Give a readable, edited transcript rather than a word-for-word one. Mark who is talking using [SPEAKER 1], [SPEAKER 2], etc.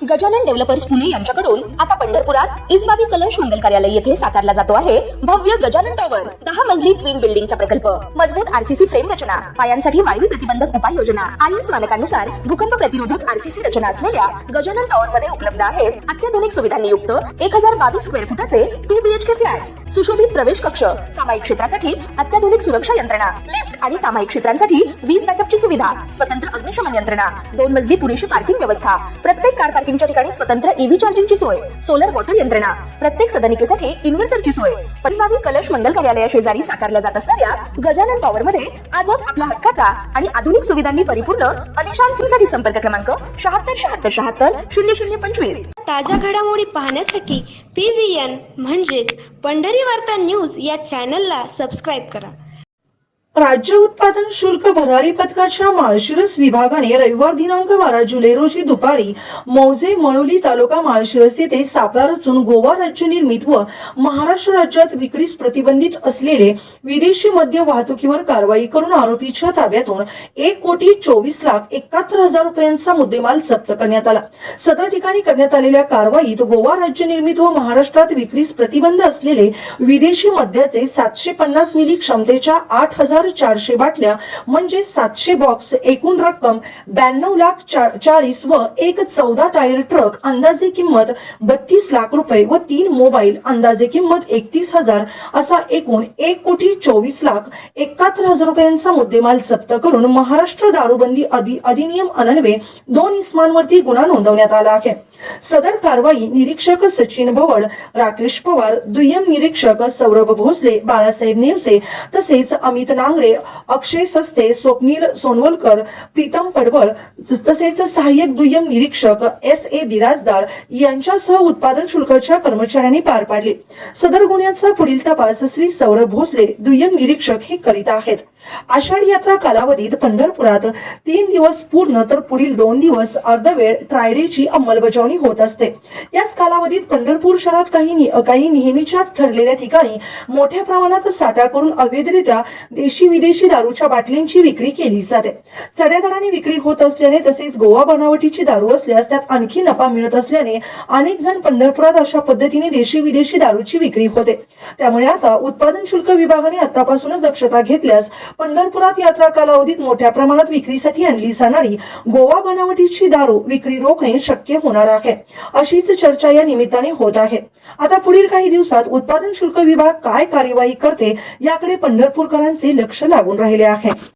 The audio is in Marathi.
[SPEAKER 1] गजानन डेव्हलपर्स पुणे यांच्याकडून आता पंढरपुरात इसबाबी कलश मंगल कार्यालय येथे साकारला जातो आहे भव्य गजानन टॉवर 10 मजली ट्विन बिल्डिंगचा प्रकल्प। मजबूत आरसीसी फ्रेम रचना, पायांसाठी वायू प्रतिबंधक उपाययोजना, आयएस मानकानुसार भूकंप प्रतिरोधक आरसीसी रचना असलेल्या गजानन टॉवर मध्ये उपलब्ध आहेत अत्याधुनिक सुविधांनी युक्त 1022 स्क्वेअर फुटाचे 2 बीएचके फ्लॅट्स, सुशोभित प्रवेश कक्ष, सामायिक क्षेत्रासाठी अत्याधुनिक सुरक्षा यंत्रणा, लिफ्ट आणि सामायिक क्षेत्रांसाठी वीज बॅकअपची सुविधा, स्वतंत्र अग्निशमन यंत्रणा, 2 मजली पुरेशी पार्किंग व्यवस्था, प्रत्येक कार पार्किंगच्या ठिकाणी स्वतंत्र ईव्ही चार्जिंगची सोय, सोलर वॉटर यंत्रणा, प्रत्येक सदनिकेसाठी इन्व्हर्टरची सोय। इसबाबी कलश मंगल कार्यालया शेजारी साकारल्या जात असणाऱ्या गजानन टॉवर मध्ये आजच आपला हक्काचा आणि आधुनिक सुविधांनी परिपूर्ण अलिशान फ्रीसाठी संपर्क क्रमांक 7677700025।
[SPEAKER 2] ताज्या घडामोडी पाहण्यासाठी PVN म्हणजेच पंढरी वार्ता न्यूज या चॅनलला सबस्क्राइब करा।
[SPEAKER 3] राज्य उत्पादन शुल्क भरारी पथकाच्या माळशिरस विभागाने रविवार दिनांक 12 जुलै रोजी दुपारी मौजे मळोली तालुका माळशिरस येथे सापळा रचून गोवा राज्य निर्मित व महाराष्ट्र राज्यात विक्रीस प्रतिबंधित असलेले विदेशी मद्य वाहतुकीवर कारवाई करून आरोपीच्या ताब्यातून 1,24,71,000 रुपयांचा मुद्देमाल जप्त करण्यात आला। सदर ठिकाणी करण्यात आलेल्या कारवाईत गोवा राज्य निर्मित व महाराष्ट्रात विक्रीस प्रतिबंध असलेले विदेशी मद्याचे 750 मिली क्षमतेच्या 8,400 बाटल्या म्हणजे 700 बॉक्स, एकूण रक्कम 92,40,00,000 व एक 14 टायर ट्रक अंदाजे किंमत 32 लाख रुपये व 3 मोबाईल अंदाजे किंमत 31,000 असा एकूण 1,24,71,000 रुपयांचा मुद्देमाल जप्त करून महाराष्ट्र दारूबंदी अधिनियम अन्वये 2 इसमांवरती गुन्हा नोंदवण्यात आला आहे। सदर कारवाई निरीक्षक सचिन भवड, राकेश पवार, दुय्यम निरीक्षक सौरभ भोसले, बाळासाहेब नेवसे तसेच अमित नांगरे, अक्षय सस्ते, स्वप्नील सोनवलकर, प्रीतम पडवळ तसेच सहाय्यक दुय्यम निरीक्षक SA बिराजदार यांच्यासह उत्पादन शुल्काच्या कर्मचाऱ्यांनी पार पाडले। सदर गुन्ह्याचा पुढील तपास श्री सौरभ भोसले, दुय्यम निरीक्षक हे करीत आहेत। आषाढी यात्रा कालावधीत पंढरपुरात 3 दिवस पूर्ण तर पुढील 2 दिवस अर्धवेळ ट्रायडेची अंमलबजावणी होत असते। याच कालावधीत पंढरपूर शहरात काही नेहमीच्या ठरलेल्या ठिकाणी मोठ्या प्रमाणात साठा करून अवैधरित्या देशी विदेशी दारूच्या बाटल्यांची विक्री केली जाते। चढ्या दराने विक्री होत असल्याने तसेच गोवा बनावटीची दारू असल्यास त्यात आणखी नफा मिळत असल्याने अनेक जण पंढरपुरात अशा पद्धतीने देशी विदेशी दारूची विक्री होते। त्यामुळे आता उत्पादन शुल्क विभागाने आतापासूनच दक्षता घेतल्यास पंढरपुरात यात्रा कालावधीत मोठ्या प्रमाणात विक्रीसाठी आणली जाणारी गोवा बनावटीची दारू विक्री रोखणे शक्य होणार आहे, अशीच चर्चा या निमित्ताने होत आहे। आता पुढील काही दिवसात उत्पादन शुल्क विभाग काय कार्यवाही करते याकडे पंढरपूरकरांचे लक्ष लागून राहिले आहे।